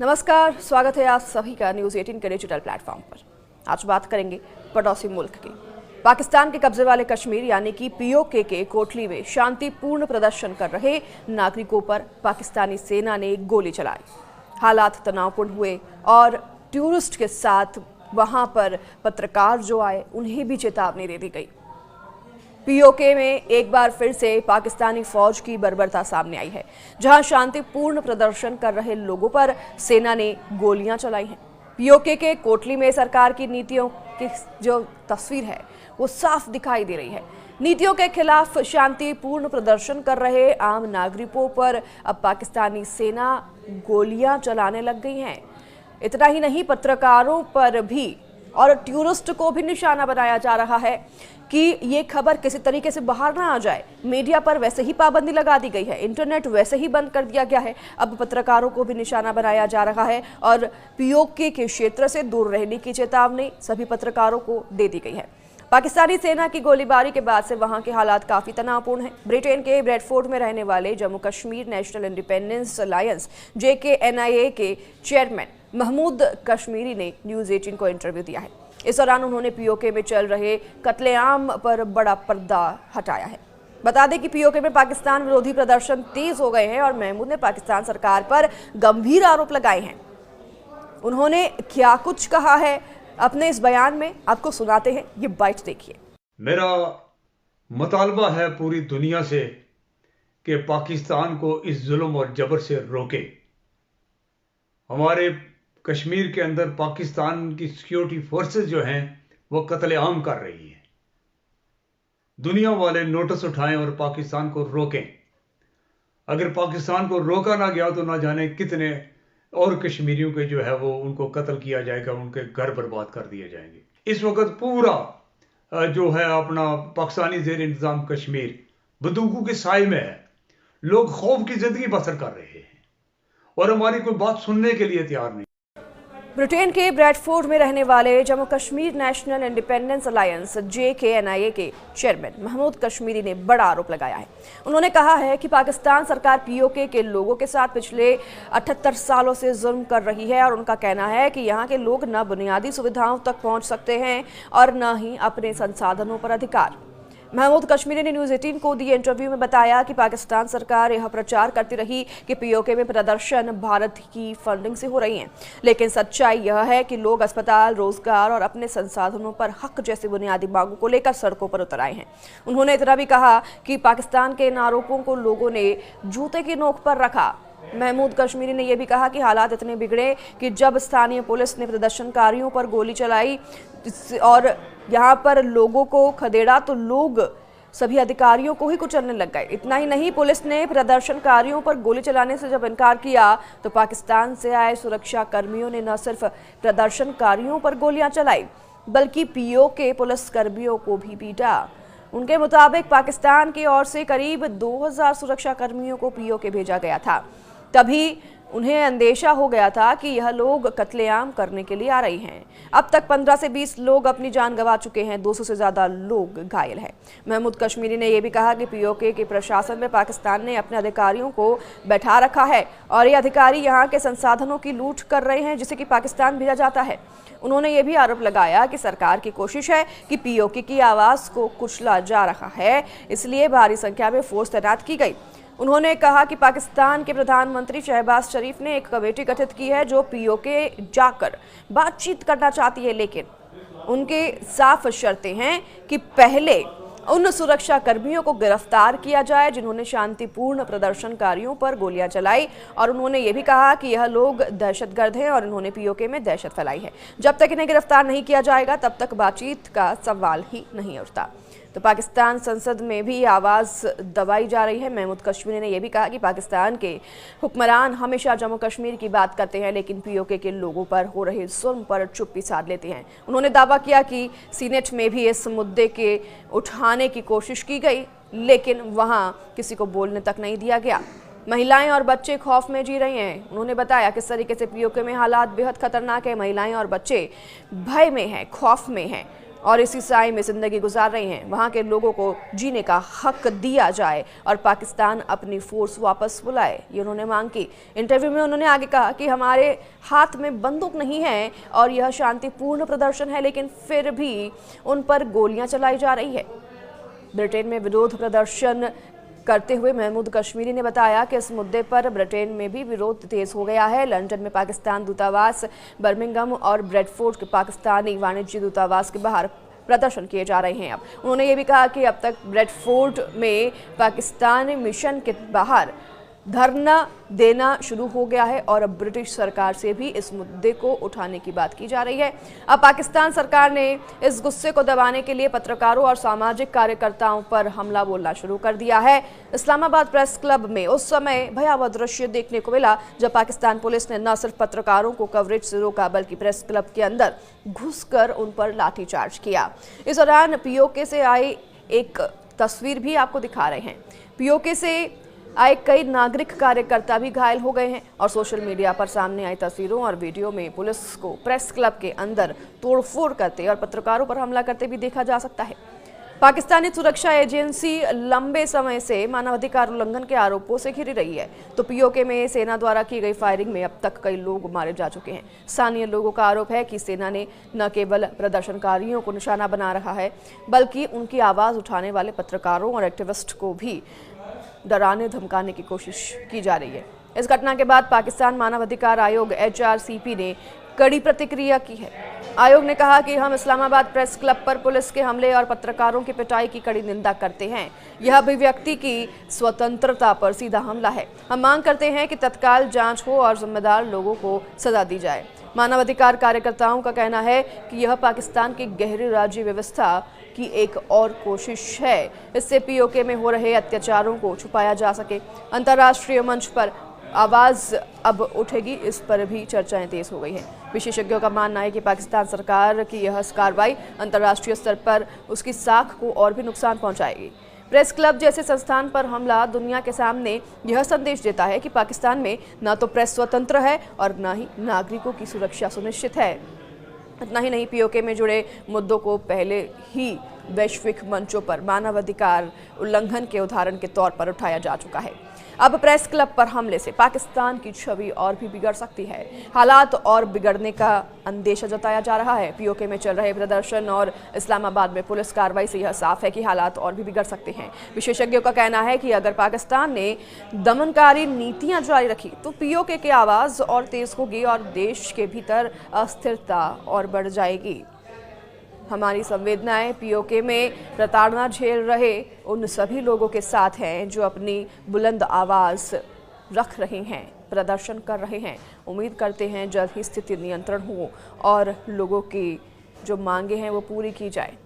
नमस्कार, स्वागत है आप सभी का न्यूज़ 18 के डिजिटल प्लेटफॉर्म पर। आज बात करेंगे पड़ोसी मुल्क की। पाकिस्तान के कब्जे वाले कश्मीर यानी कि पीओके के कोटली में शांतिपूर्ण प्रदर्शन कर रहे नागरिकों पर पाकिस्तानी सेना ने गोली चलाई। हालात तनावपूर्ण हुए और टूरिस्ट के साथ वहां पर पत्रकार जो आए उन्हें भी चेतावनी दे दी गई। पीओके में एक बार फिर से पाकिस्तानी फौज की बर्बरता सामने आई है, जहां शांतिपूर्ण प्रदर्शन कर रहे लोगों पर सेना ने गोलियां चलाई हैं। पीओके के कोटली में सरकार की नीतियों की जो तस्वीर है वो साफ दिखाई दे रही है। नीतियों के खिलाफ शांतिपूर्ण प्रदर्शन कर रहे आम नागरिकों पर अब पाकिस्तानी सेना गोलियां चलाने लग गई हैं। इतना ही नहीं, पत्रकारों पर भी और टूरिस्ट को भी निशाना बनाया जा रहा है कि ये खबर किसी तरीके से बाहर ना आ जाए। मीडिया पर वैसे ही पाबंदी लगा दी गई है, इंटरनेट वैसे ही बंद कर दिया गया है। अब पत्रकारों को भी निशाना बनाया जा रहा है और पीओके के क्षेत्र से दूर रहने की चेतावनी सभी पत्रकारों को दे दी गई है। पाकिस्तानी सेना की गोलीबारी के बाद से वहां के हालात काफी तनावपूर्ण हैं। ब्रिटेन के ब्रैडफोर्ड में रहने वाले Jammu Kashmir national independence alliance JKNIA के चेयरमैन महमूद कश्मीरी ने न्यूज़ 18 को इंटरव्यू दिया है। इस दौरान उन्होंने पीओके में चल रहे कत्लेआम पर बड़ा पर्दा हटाया है। बता दें कि पीओके में पाकिस्तान विरोधी प्रदर्शन तेज हो गए हैं और महमूद ने पाकिस्तान सरकार पर गंभीर आरोप लगाए हैं। उन्होंने क्या कुछ कहा है अपने इस बयान में, आपको सुनाते हैं, ये बाइट देखिए। मेरा मुतालबा है पूरी दुनिया से कि पाकिस्तान को इस जुल्म और जबर से रोके। हमारे कश्मीर के अंदर पाकिस्तान की सिक्योरिटी फोर्सेस जो हैं वो कत्लेआम कर रही हैं। दुनिया वाले नोटिस उठाएं और पाकिस्तान को रोकें। अगर पाकिस्तान को रोका ना गया तो ना जाने कितने और कश्मीरियों के जो है वो उनको कत्ल किया जाएगा, उनके घर बर्बाद कर दिए जाएंगे। इस वक्त पूरा जो है अपना पाकिस्तानी ज़ेर इंतज़ाम कश्मीर बंदूकों के साए में है। लोग खौफ की जिंदगी बसर कर रहे हैं और हमारी कोई बात सुनने के लिए तैयार नहीं। ब्रिटेन के ब्रैडफोर्ड में रहने वाले Jammu Kashmir national independence alliance JKNIA के चेयरमैन महमूद कश्मीरी ने बड़ा आरोप लगाया है। उन्होंने कहा है कि पाकिस्तान सरकार पीओके के लोगों के साथ पिछले 78 सालों से जुल्म कर रही है और उनका कहना है कि यहाँ के लोग न बुनियादी सुविधाओं तक पहुँच सकते हैं और न ही अपने संसाधनों पर अधिकार। महमूद कश्मीरी ने न्यूज़ 18 को दिए इंटरव्यू में बताया कि पाकिस्तान सरकार यह प्रचार करती रही कि पीओके में प्रदर्शन भारत की फंडिंग से हो रही हैं, लेकिन सच्चाई यह है कि लोग अस्पताल, रोजगार और अपने संसाधनों पर हक जैसी बुनियादी मांगों को लेकर सड़कों पर उतर आए हैं। उन्होंने इतना भी कहा कि पाकिस्तान के इन आरोपों को लोगों ने जूते की नोक पर रखा। महमूद कश्मीरी ने यह भी कहा कि हालात इतने बिगड़े कि जब स्थानीय पुलिस ने प्रदर्शनकारियों पर गोली चलाई और यहाँ पर लोगों को खदेड़ा तो लोग सभी अधिकारियों को ही कुचलने लग गए। इतना ही नहीं, पुलिस ने प्रदर्शनकारियों पर गोली चलाने से जब इनकार किया तो पाकिस्तान से आए सुरक्षा कर्मियों ने न सिर्फ प्रदर्शनकारियों पर गोलियां चलाई बल्कि पीओके पुलिस कर्मियों को भी पीटा। उनके मुताबिक पाकिस्तान की ओर से करीब 2000 सुरक्षा कर्मियों को पीओके भेजा गया था। तभी उन्हें अंदेशा हो गया था कि यह लोग कत्लेआम करने के लिए आ रही हैं। अब तक 15 से 20 लोग अपनी जान गंवा चुके हैं, 200 से ज़्यादा लोग घायल हैं। महमूद कश्मीरी ने यह भी कहा कि पीओके के प्रशासन में पाकिस्तान ने अपने अधिकारियों को बैठा रखा है और ये अधिकारी यहाँ के संसाधनों की लूट कर रहे हैं जिसे कि पाकिस्तान भेजा जाता है। उन्होंने ये भी आरोप लगाया कि सरकार की कोशिश है कि पीओके की आवाज़ को कुचला जा रहा है, इसलिए भारी संख्या में फोर्स तैनात की गई। उन्होंने कहा कि पाकिस्तान के प्रधानमंत्री शहबाज शरीफ ने एक कमेटी गठित की है जो पीओके जाकर बातचीत करना चाहती है, लेकिन उनके साफ शर्तें हैं कि पहले उन सुरक्षा कर्मियों को गिरफ्तार किया जाए जिन्होंने शांतिपूर्ण प्रदर्शनकारियों पर गोलियां चलाई। और उन्होंने ये भी कहा कि यह लोग दहशतगर्द हैं और इन्होंने पीओके में दहशत फैलाई है। जब तक इन्हें गिरफ्तार नहीं किया जाएगा तब तक बातचीत का सवाल ही नहीं उठता। तो पाकिस्तान संसद में भी आवाज़ दबाई जा रही है। महमूद कश्मीरी ने यह भी कहा कि पाकिस्तान के हुक्मरान हमेशा जम्मू कश्मीर की बात करते हैं लेकिन पीओके के लोगों पर हो रहे जुल्म पर चुप्पी साध लेते हैं। उन्होंने दावा किया कि सीनेट में भी इस मुद्दे के उठाने की कोशिश की गई लेकिन वहां किसी को बोलने तक नहीं दिया गया। महिलाएं और बच्चे खौफ में जी रहे हैं। उन्होंने बताया किस तरीके से पीओके में हालात बेहद खतरनाक है। महिलाएं और बच्चे भय में हैं, खौफ में हैं और इसी साए में जिंदगी गुजार रही हैं। वहां के लोगों को जीने का हक दिया जाए और पाकिस्तान अपनी फोर्स वापस बुलाए, ये उन्होंने मांग की। इंटरव्यू में उन्होंने आगे कहा कि हमारे हाथ में बंदूक नहीं है और यह शांतिपूर्ण प्रदर्शन है, लेकिन फिर भी उन पर गोलियां चलाई जा रही है। ब्रिटेन में विरोध प्रदर्शन करते हुए महमूद कश्मीरी ने बताया कि इस मुद्दे पर ब्रिटेन में भी विरोध तेज हो गया है। लंदन में पाकिस्तान दूतावास, बर्मिंघम और ब्रेडफोर्ड के पाकिस्तानी वाणिज्य दूतावास के बाहर प्रदर्शन किए जा रहे हैं। अब उन्होंने ये भी कहा कि अब तक ब्रेडफोर्ड में पाकिस्तानी मिशन के बाहर धरना देना शुरू हो गया है और अब ब्रिटिश सरकार से भी इस मुद्दे को उठाने की बात की जा रही है। अब पाकिस्तान सरकार ने इस गुस्से को दबाने के लिए पत्रकारों और सामाजिक कार्यकर्ताओं पर हमला बोलना शुरू कर दिया है। इस्लामाबाद प्रेस क्लब में उस समय भयावह दृश्य देखने को मिला जब पाकिस्तान पुलिस ने न सिर्फ पत्रकारों को कवरेज से रोका बल्कि प्रेस क्लब के अंदर घुसकर उन पर लाठीचार्ज किया। इस दौरान पीओके से आई एक तस्वीर भी आपको दिखा रहे हैं। पीओके से आए कई नागरिक कार्यकर्ता भी घायल हो गए हैं और सोशल मीडिया पर सामने आई तस्वीरों और वीडियो में पुलिस को प्रेस क्लब के अंदर तोड़फोड़ करते और पत्रकारों पर हमला करते भी देखा जा सकता है। पाकिस्तानी सुरक्षा एजेंसी लंबे समय से मानवाधिकार उल्लंघन के आरोपों से घिरी रही है, तो पीओके में सेना द्वारा की गई फायरिंग में अब तक कई लोग मारे जा चुके हैं। स्थानीय लोगों का आरोप है कि सेना ने न केवल प्रदर्शनकारियों को निशाना बना रखा है बल्कि उनकी आवाज उठाने वाले पत्रकारों और एक्टिविस्ट को भी डराने धमकाने की कोशिश की जा रही है। इस घटना के बाद पाकिस्तान मानवाधिकार आयोग HRCP ने कड़ी प्रतिक्रिया की है। आयोग ने कहा कि हम इस्लामाबाद प्रेस क्लब पर पुलिस के हमले और पत्रकारों की पिटाई की कड़ी निंदा करते हैं। यह अभिव्यक्ति की स्वतंत्रता पर सीधा हमला है। हम मांग करते हैं कि तत्काल जांच हो और जिम्मेदार लोगों को सजा दी जाए। मानवाधिकार कार्यकर्ताओं का कहना है कि यह पाकिस्तान की गहरी राज्य व्यवस्था की एक और कोशिश है, इससे पीओके में हो रहे अत्याचारों को छुपाया जा सके। अंतर्राष्ट्रीय मंच पर आवाज अब उठेगी, इस पर भी चर्चाएं तेज हो गई हैं। विशेषज्ञों का मानना है कि पाकिस्तान सरकार की यह कार्रवाई अंतर्राष्ट्रीय स्तर पर उसकी साख को और भी नुकसान पहुंचाएगी। प्रेस क्लब जैसे संस्थान पर हमला दुनिया के सामने यह संदेश देता है कि पाकिस्तान में न तो प्रेस स्वतंत्र है और न ही नागरिकों की सुरक्षा सुनिश्चित है। इतना ही नहीं, पीओके में जुड़े मुद्दों को पहले ही वैश्विक मंचों पर मानवाधिकार उल्लंघन के उदाहरण के तौर पर उठाया जा चुका है। अब प्रेस क्लब पर हमले से पाकिस्तान की छवि और भी बिगड़ सकती है। हालात और बिगड़ने का अंदेशा जताया जा रहा है। पीओके में चल रहे प्रदर्शन और इस्लामाबाद में पुलिस कार्रवाई से यह साफ है कि हालात और भी बिगड़ सकते हैं। विशेषज्ञों का कहना है कि अगर पाकिस्तान ने दमनकारी नीतियां जारी रखी तो पीओके की आवाज और तेज होगी और देश के भीतर अस्थिरता और बढ़ जाएगी। हमारी संवेदनाएं पीओके में प्रताड़ना झेल रहे उन सभी लोगों के साथ हैं जो अपनी बुलंद आवाज रख रहे हैं, प्रदर्शन कर रहे हैं। उम्मीद करते हैं जल्द ही स्थिति नियंत्रण हो और लोगों की जो मांगे हैं वो पूरी की जाए।